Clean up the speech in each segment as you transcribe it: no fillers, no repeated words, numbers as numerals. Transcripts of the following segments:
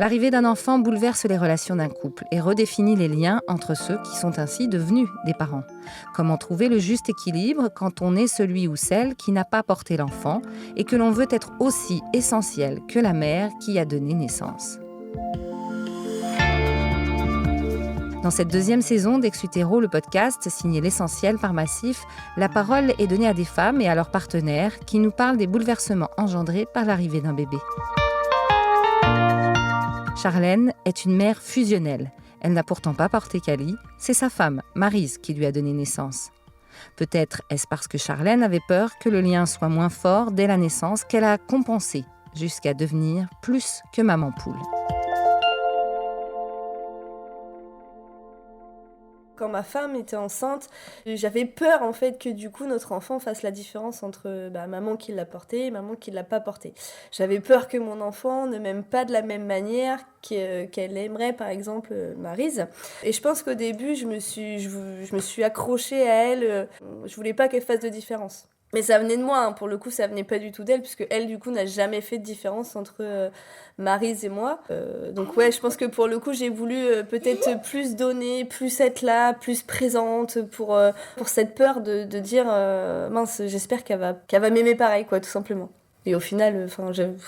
L'arrivée d'un enfant bouleverse les relations d'un couple et redéfinit les liens entre ceux qui sont ainsi devenus des parents. Comment trouver le juste équilibre quand on est celui ou celle qui n'a pas porté l'enfant et que l'on veut être aussi essentiel que la mère qui a donné naissance. Dans cette deuxième saison d'Ex-Utéro, le podcast signé L'Essentiel par Massif, la parole est donnée à des femmes et à leurs partenaires qui nous parlent des bouleversements engendrés par l'arrivée d'un bébé. Charlène est une mère fusionnelle. Elle n'a pourtant pas porté Cali, c'est sa femme, Maryse, qui lui a donné naissance. Peut-être est-ce parce que Charlène avait peur que le lien soit moins fort dès la naissance qu'elle a compensé, jusqu'à devenir plus que maman poule. Quand ma femme était enceinte, j'avais peur en fait que du coup notre enfant fasse la différence entre maman qui l'a porté et maman qui l'a pas porté. J'avais peur que mon enfant ne m'aime pas de la même manière qu'elle aimerait par exemple Maryse. Et je pense qu'au début je me suis accrochée à elle, je voulais pas qu'elle fasse de différence. Mais ça venait de moi, hein. Pour le coup ça venait pas du tout d'elle, puisque elle du coup n'a jamais fait de différence entre Maryse et moi. Donc ouais, je pense que pour le coup j'ai voulu peut-être plus donner, plus être là, plus présente pour cette peur de dire mince, j'espère qu'elle va m'aimer pareil quoi, tout simplement. Et au final,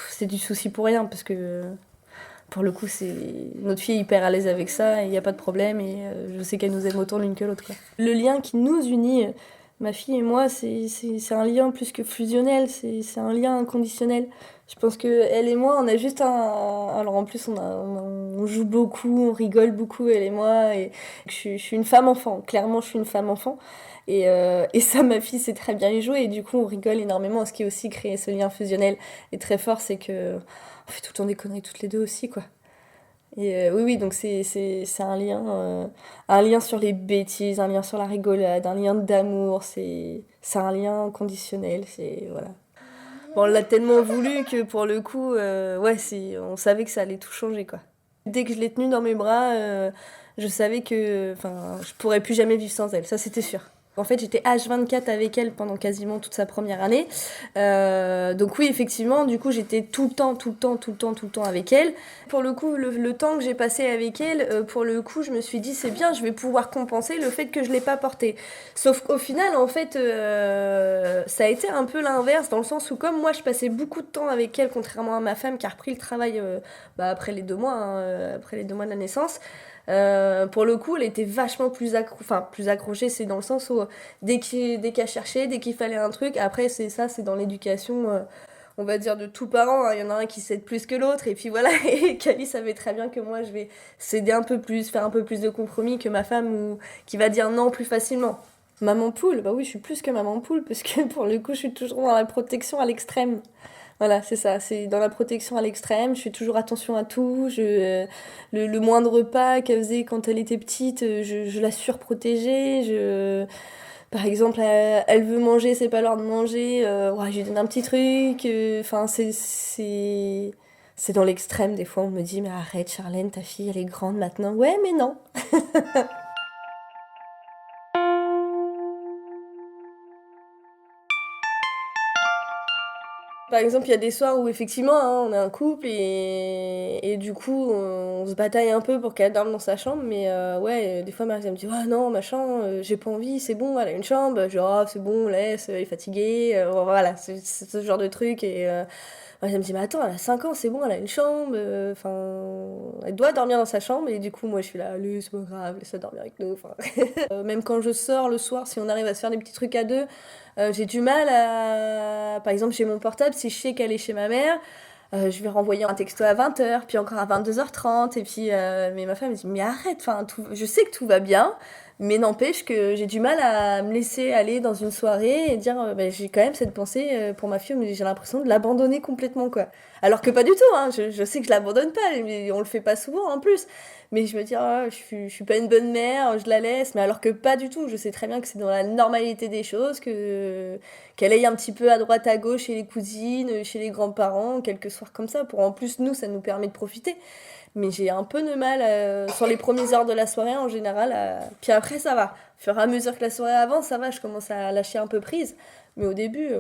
c'est du souci pour rien, parce que pour le coup notre fille est hyper à l'aise avec ça, il n'y a pas de problème, et je sais qu'elle nous aime autant l'une que l'autre, quoi. Le lien qui nous unit, ma fille et moi, c'est un lien plus que fusionnel, c'est un lien inconditionnel. Je pense qu'elle et moi, on a juste alors en plus, on joue beaucoup, on rigole beaucoup, elle et moi. Et je suis une femme-enfant, clairement, je suis une femme-enfant. Et ça, ma fille sait très bien y jouer. Et du coup, on rigole énormément. Ce qui a aussi créé ce lien fusionnel est très fort, c'est qu'on fait tout le temps des conneries toutes les deux aussi, quoi. Et oui, donc c'est un lien sur les bêtises, un lien sur la rigolade, un lien d'amour, c'est un lien conditionnel, voilà. Bon, on l'a tellement voulu que pour le coup, on savait que ça allait tout changer, quoi. Dès que je l'ai tenue dans mes bras, je savais que je pourrais plus jamais vivre sans elle, ça c'était sûr. En fait, j'étais H24 avec elle pendant quasiment toute sa première année. Donc oui, effectivement, du coup, j'étais tout le temps avec elle. Pour le coup, le temps que j'ai passé avec elle, pour le coup, je me suis dit, c'est bien, je vais pouvoir compenser le fait que je l'ai pas portée. Sauf qu'au final, en fait, ça a été un peu l'inverse, dans le sens où comme moi, je passais beaucoup de temps avec elle, contrairement à ma femme qui a repris le travail après les 2 mois, après les 2 mois de la naissance. Pour le coup, elle était vachement plus accrochée, c'est dans le sens où dès qu'elle cherchait, dès qu'il fallait un truc, après c'est dans l'éducation, on va dire, de tous parents, hein. Il y en a un qui cède plus que l'autre, et puis voilà. Et Camille savait très bien que moi je vais céder un peu plus, faire un peu plus de compromis que ma femme, ou qui va dire non plus facilement. Maman poule, bah oui, je suis plus que maman poule, parce que pour le coup, je suis toujours dans la protection à l'extrême. Voilà, c'est ça, c'est dans la protection à l'extrême, je fais toujours attention à tout, le moindre pas qu'elle faisait quand elle était petite, je la surprotégeais, par exemple, elle veut manger, c'est pas l'heure de manger, je lui donne un petit truc, c'est dans l'extrême, des fois on me dit, mais arrête Charlène, ta fille elle est grande maintenant, ouais mais non. Par exemple, il y a des soirs où effectivement, hein, on est un couple et du coup, on se bataille un peu pour qu'elle dorme dans sa chambre. Mais des fois, Marie elle me dit, ah non, machin, j'ai pas envie, c'est bon, elle a une chambre. Je dis, ah, c'est bon, laisse, elle est fatiguée. Voilà, c'est ce genre de truc. Et Marie elle me dit, mais attends, elle a 5 ans, c'est bon, elle a une chambre. Elle doit dormir dans sa chambre. Et du coup, moi, je suis là, allez, c'est pas grave, laisse-la dormir avec nous. Même quand je sors le soir, si on arrive à se faire des petits trucs à deux, j'ai du mal à... Par exemple, j'ai mon portable, si je sais qu'elle est chez ma mère, je vais renvoyer un texto à 20h, puis encore à 22h30, et puis... mais ma femme me dit, mais arrête, je sais que tout va bien, mais n'empêche que j'ai du mal à me laisser aller dans une soirée et dire, j'ai quand même cette pensée pour ma fille, mais j'ai l'impression de l'abandonner complètement, quoi. Alors que pas du tout, hein, je sais que je l'abandonne pas, mais on le fait pas souvent en plus. Mais je me dis, je suis pas une bonne mère, je la laisse, mais alors que pas du tout. Je sais très bien que c'est dans la normalité des choses, qu'elle aille un petit peu à droite à gauche chez les cousines, chez les grands-parents, quelques soirs comme ça. Pour en plus, nous, ça nous permet de profiter. Mais j'ai un peu de mal sur les premières heures de la soirée en général. Puis après, ça va. Au fur et à mesure que la soirée avance, ça va, je commence à lâcher un peu prise. Mais au début,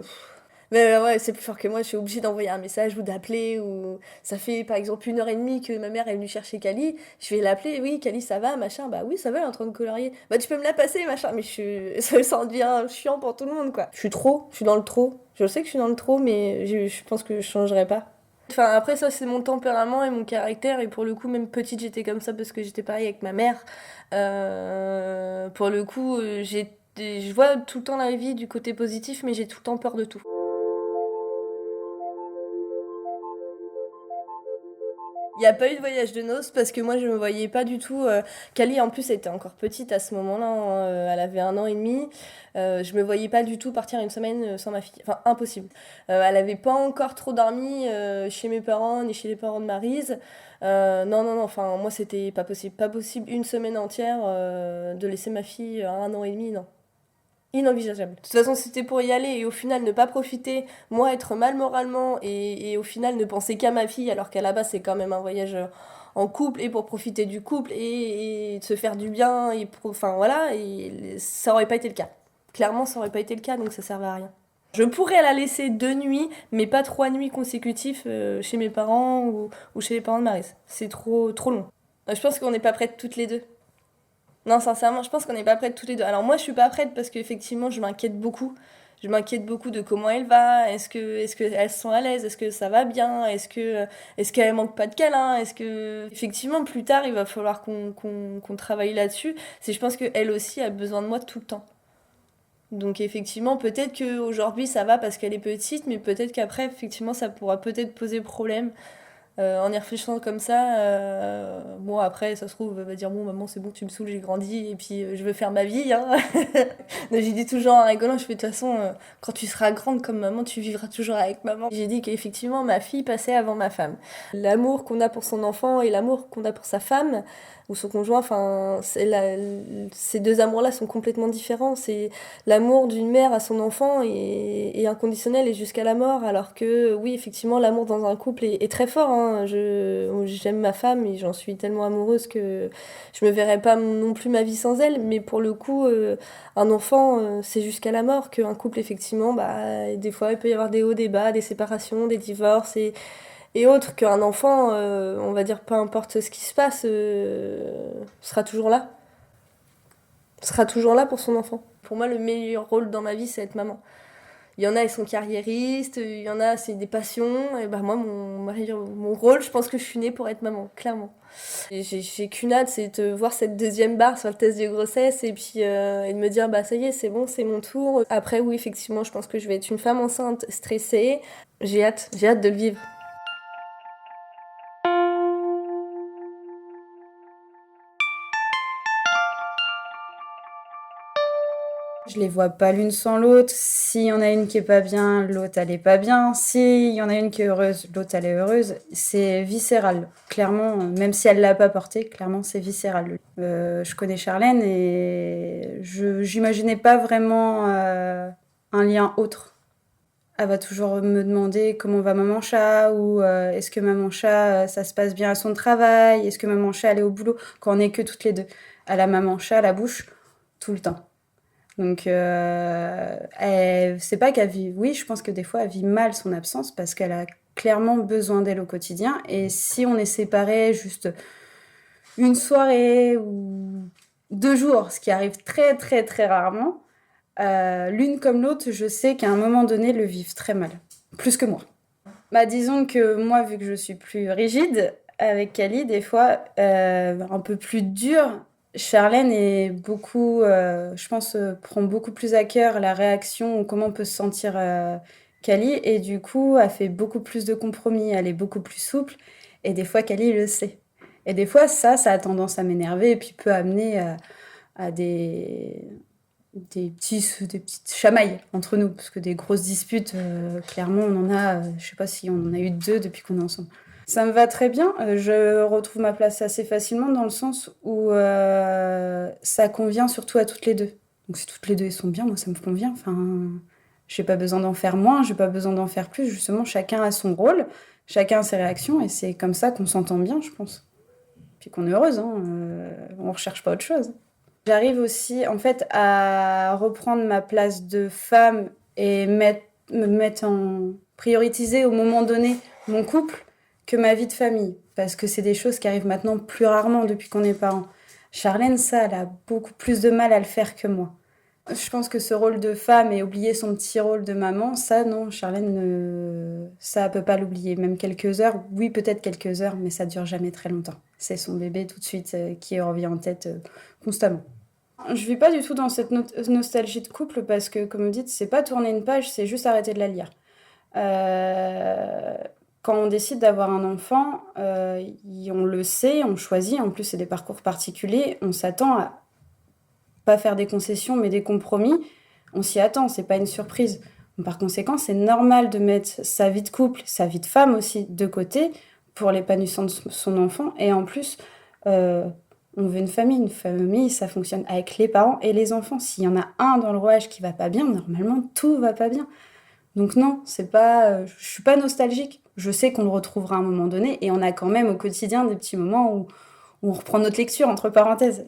Mais ouais, c'est plus fort que moi, je suis obligée d'envoyer un message ou d'appeler. Ou ça fait par exemple 1 heure et demie que ma mère est venue chercher Cali. Je vais l'appeler, oui, Cali, ça va, machin. Bah oui, ça va, elle est en train de colorier. Bah tu peux me la passer, machin. Mais ça en devient chiant pour tout le monde, quoi. Je suis dans le trop. Je sais que je suis dans le trop, mais je pense que je changerai pas. Enfin, après, ça, c'est mon tempérament et mon caractère. Et pour le coup, même petite, j'étais comme ça parce que j'étais pareil avec ma mère. Pour le coup, je vois tout le temps la vie du côté positif, mais j'ai tout le temps peur de tout. Il n'y a pas eu de voyage de noces parce que moi je me voyais pas du tout. Kali en plus elle était encore petite à ce moment-là, hein, elle avait 1 an et demi. Je me voyais pas du tout partir une semaine sans ma fille. Enfin impossible. Elle avait pas encore trop dormi chez mes parents ni chez les parents de Maryse. Non non non. Enfin moi c'était pas possible. Pas possible une semaine entière de laisser ma fille à 1 an et demi. Non. Inenvisageable. De toute façon, c'était pour y aller et au final ne pas profiter, moi être mal moralement et au final ne penser qu'à ma fille alors qu'à la base c'est quand même un voyage en couple et pour profiter du couple et de se faire du bien enfin voilà et ça aurait pas été le cas. Clairement ça aurait pas été le cas donc ça servait à rien. Je pourrais la laisser 2 nuits mais pas 3 nuits consécutives chez mes parents ou chez les parents de Maryse. C'est trop long. Je pense qu'on n'est pas prêtes toutes les deux. Non, sincèrement, je pense qu'on n'est pas prêtes toutes les deux. Alors moi, je suis pas prête parce qu'effectivement, je m'inquiète beaucoup. Je m'inquiète beaucoup de comment elle va. Est-ce que elles sont à l'aise? Est-ce que ça va bien? Est-ce qu'elle manque pas de câlins? Est-ce que effectivement plus tard, il va falloir qu'on travaille là-dessus. C'est je pense qu'elle aussi a besoin de moi tout le temps. Donc effectivement, peut-être qu'aujourd'hui ça va parce qu'elle est petite, mais peut-être qu'après, effectivement, ça pourra peut-être poser problème. En y réfléchissant comme ça, bon après ça se trouve, elle va dire bon maman c'est bon tu me saoules, j'ai grandi et puis je veux faire ma vie. Hein. Donc, j'ai dit toujours en rigolant, je fais de toute façon quand tu seras grande comme maman tu vivras toujours avec maman. J'ai dit qu'effectivement ma fille passait avant ma femme. L'amour qu'on a pour son enfant et l'amour qu'on a pour sa femme ou son conjoint, enfin ces deux amours-là sont complètement différents. C'est l'amour d'une mère à son enfant est inconditionnel et jusqu'à la mort, alors que oui, effectivement, l'amour dans un couple est très fort. Hein. J'aime ma femme et j'en suis tellement amoureuse que je me verrais pas non plus ma vie sans elle. Mais pour le coup, un enfant, c'est jusqu'à la mort. Qu'un couple, effectivement, bah, des fois, il peut y avoir des hauts, des bas, des séparations, des divorces et autres. Qu'un enfant, on va dire, peu importe ce qui se passe, sera toujours là. Sera toujours là pour son enfant. Pour moi, le meilleur rôle dans ma vie, c'est être maman. Il y en a, ils sont carriéristes, il y en a, c'est des passions. Et bah moi, mon rôle, je pense que je suis née pour être maman, clairement. Et j'ai qu'une hâte, c'est de voir cette deuxième barre sur le test de grossesse et puis et de me dire, bah ça y est, c'est bon, c'est mon tour. Après, oui, effectivement, je pense que je vais être une femme enceinte, stressée. J'ai hâte de le vivre. Je les vois pas l'une sans l'autre. S'il y en a une qui est pas bien, l'autre elle est pas bien. S'il y en a une qui est heureuse, l'autre elle est heureuse. C'est viscéral. Clairement, même si elle l'a pas porté, clairement c'est viscéral. Je connais Charlène et j'imaginais pas vraiment un lien autre. Elle va toujours me demander comment va maman chat ou est-ce que maman chat ça se passe bien à son travail, est-ce que maman chat elle est au boulot quand on est que toutes les deux. Elle a maman chat à la bouche tout le temps. Donc, c'est pas qu'elle vit. Oui, je pense que des fois, elle vit mal son absence parce qu'elle a clairement besoin d'elle au quotidien. Et si on est séparés juste une soirée ou 2 jours, ce qui arrive très, très, très rarement, l'une comme l'autre, je sais qu'à un moment donné, le vivent très mal. Plus que moi. Bah, disons que moi, vu que je suis plus rigide, avec Kali, des fois, un peu plus dure. Charlène est beaucoup, je pense, prend beaucoup plus à cœur la réaction ou comment peut se sentir Kali. Et du coup, elle fait beaucoup plus de compromis. Elle est beaucoup plus souple. Et des fois, Kali le sait. Et des fois, ça a tendance à m'énerver et puis peut amener à des petites chamailles entre nous. Parce que des grosses disputes, clairement, on en a, je sais pas si on en a eu 2 depuis qu'on est ensemble. Ça me va très bien. Je retrouve ma place assez facilement dans le sens où ça convient surtout à toutes les deux. Donc si toutes les deux sont bien, moi ça me convient. Enfin, j'ai pas besoin d'en faire moins, j'ai pas besoin d'en faire plus. Justement, chacun a son rôle, chacun a ses réactions et c'est comme ça qu'on s'entend bien, je pense. Puis qu'on est heureuse, hein. On recherche pas autre chose. J'arrive aussi en fait à reprendre ma place de femme et mettre me mettre en prioriser au moment donné mon couple que ma vie de famille. Parce que c'est des choses qui arrivent maintenant plus rarement depuis qu'on est parents. Charlène, ça, elle a beaucoup plus de mal à le faire que moi. Je pense que ce rôle de femme et oublier son petit rôle de maman, ça, non, ça, elle peut pas l'oublier. Même quelques heures, oui, peut-être quelques heures, mais ça dure jamais très longtemps. C'est son bébé tout de suite qui revient en tête constamment. Je vis pas du tout dans cette nostalgie de couple parce que, comme vous dites, c'est pas tourner une page, c'est juste arrêter de la lire. Quand on décide d'avoir un enfant, on le sait, on choisit, en plus c'est des parcours particuliers, on s'attend à pas faire des concessions mais des compromis, on s'y attend, c'est pas une surprise. Par conséquent, c'est normal de mettre sa vie de couple, sa vie de femme aussi de côté pour l'épanouissement de son enfant. Et en plus, on veut une famille, ça fonctionne avec les parents et les enfants. S'il y en a un dans le rouage qui va pas bien, normalement tout va pas bien. Donc non, c'est pas, je suis pas nostalgique. Je sais qu'on le retrouvera à un moment donné et on a quand même au quotidien des petits moments où on reprend notre lecture, entre parenthèses.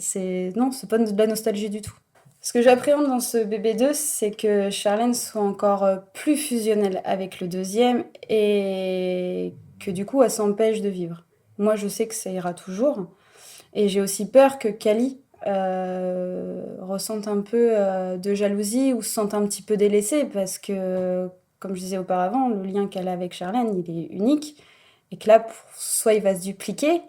Non, c'est pas de la nostalgie du tout. Ce que j'appréhende dans ce bébé 2, c'est que Charlène soit encore plus fusionnelle avec le deuxième et que du coup, elle s'empêche de vivre. Moi, je sais que ça ira toujours. Et j'ai aussi peur que Cali ressente un peu de jalousie ou se sente un petit peu délaissée parce que, comme je disais auparavant, le lien qu'elle a avec Charlène, il est unique. Et que là, soit il va se dupliquer,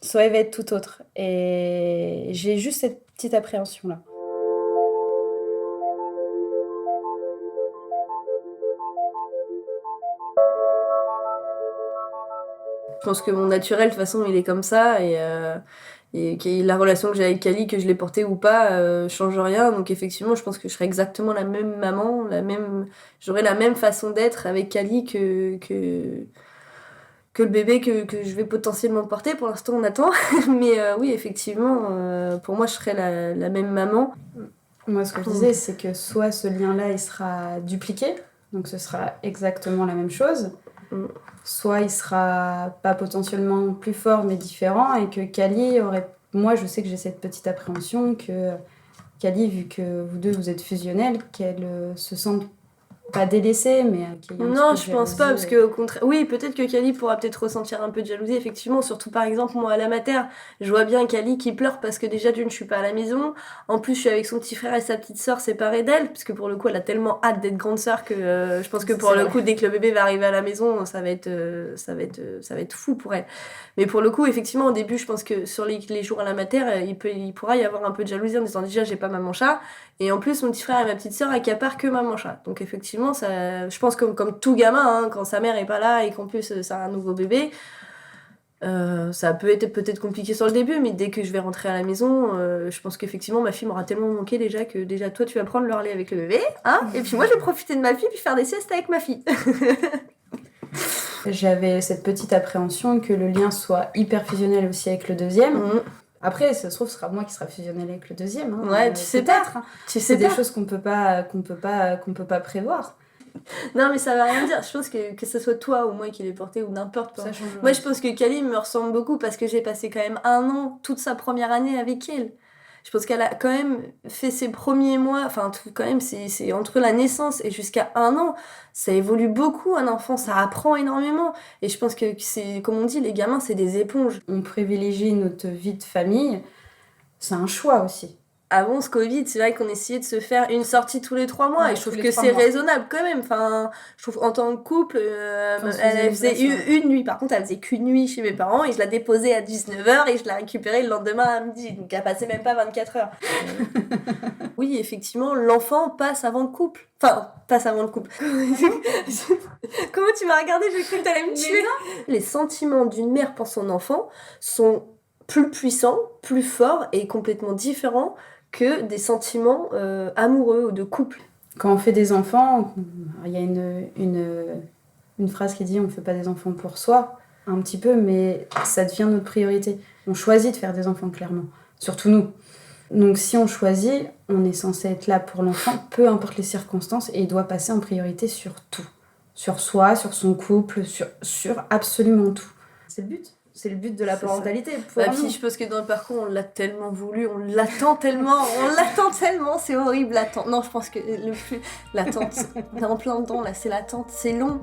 soit il va être tout autre. Et j'ai juste cette petite appréhension-là. Je pense que mon naturel, de toute façon, il est comme ça. Et la relation que j'ai avec Cali, que je l'ai portée ou pas, change rien. Donc effectivement, je pense que je serai exactement la même maman, j'aurai la même façon d'être avec Cali que le bébé que je vais potentiellement porter. Pour l'instant, on attend. Mais oui, effectivement, pour moi, je serai la même maman. Moi, ce que je disais, c'est que soit ce lien-là, il sera dupliqué, donc ce sera exactement la même chose, soit il sera pas potentiellement plus fort, mais différent, et que Cali aurait... Moi, je sais que j'ai cette petite appréhension que Cali, vu que vous deux, vous êtes fusionnels, qu'elle se sente pas délaissée, mais qu'il y a un non, petit peu je pense pas, parce qu'au contraire... Oui, peut-être que Cali pourra peut-être ressentir un peu de jalousie, effectivement, surtout par exemple, moi, à la mater, je vois bien Cali qui pleure parce que déjà, d'une, je suis pas à la maison, en plus, je suis avec son petit frère et sa petite sœur séparés d'elle, parce que pour le coup, elle a tellement hâte d'être grande sœur que je pense que pour le coup, dès que le bébé va arriver à la maison, ça va être fou pour elle. Mais pour le coup, effectivement, au début, je pense que sur les jours à la mater, il pourra y avoir un peu de jalousie en disant déjà, j'ai pas maman chat, et en plus, mon petit frère et ma petite sœur accaparent que maman chat. Donc effectivement, ça, je pense que comme tout gamin, hein, quand sa mère est pas là et qu'en plus ça a un nouveau bébé, ça peut être peut-être compliqué sur le début, mais dès que je vais rentrer à la maison, je pense qu'effectivement ma fille m'aura tellement manqué déjà que déjà toi tu vas prendre le relais avec le bébé, hein, et puis moi je vais profiter de ma fille puis faire des siestes avec ma fille. J'avais cette petite appréhension que le lien soit hyper fusionnel aussi avec le deuxième. Après, ça se trouve, ce sera moi qui sera fusionnelle avec le deuxième. Hein. Ouais, tu sais pas. C'est des choses qu'on peut pas prévoir. Non, mais ça va rien dire. Je pense que ce soit toi ou moi qui l'ai porté ou n'importe quoi. Moi, je pense que Cali me ressemble beaucoup parce que j'ai passé quand même 1 an, toute sa première année avec elle. Je pense qu'elle a quand même fait ses premiers mois, enfin, quand même, c'est entre la naissance et jusqu'à 1 an, ça évolue beaucoup, un enfant, ça apprend énormément. Et je pense que c'est, comme on dit, les gamins, c'est des éponges. On privilégie notre vie de famille, c'est un choix aussi. Avant ce Covid, c'est vrai qu'on essayait de se faire une sortie tous les 3 mois, et je trouve que c'est raisonnable quand même. Enfin, je trouve en tant que couple, elle faisait une nuit. Par contre, elle faisait qu'une nuit chez mes parents et je la déposais à 19h et je la récupérais le lendemain à midi. Donc elle passait même pas 24 heures. Oui, effectivement, l'enfant passe avant le couple. Enfin, passe avant le couple. Comment tu m'as regardé? J'ai cru que t'allais me tuer. Les sentiments d'une mère pour son enfant sont plus puissants, plus forts et complètement différents que des sentiments amoureux ou de couple. Quand on fait des enfants, il y a une phrase qui dit on ne fait pas des enfants pour soi, un petit peu, mais ça devient notre priorité. On choisit de faire des enfants, clairement. Surtout nous. Donc si on choisit, on est censé être là pour l'enfant, peu importe les circonstances, et il doit passer en priorité sur tout. Sur soi, sur son couple, sur absolument tout. C'est le but. C'est le but de la C'est parentalité. Puis je pense que dans le parcours, on l'a tellement voulu, on l'attend tellement, c'est horrible l'attente. Non, je pense que l'attente, on est en plein dedans là, c'est l'attente, c'est long.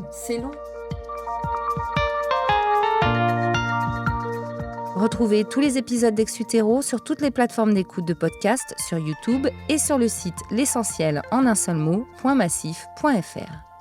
Retrouvez tous les épisodes d'Ex-Utéro sur toutes les plateformes d'écoute de podcast, sur YouTube et sur le site l'essentiel en un seul mot.massif.fr.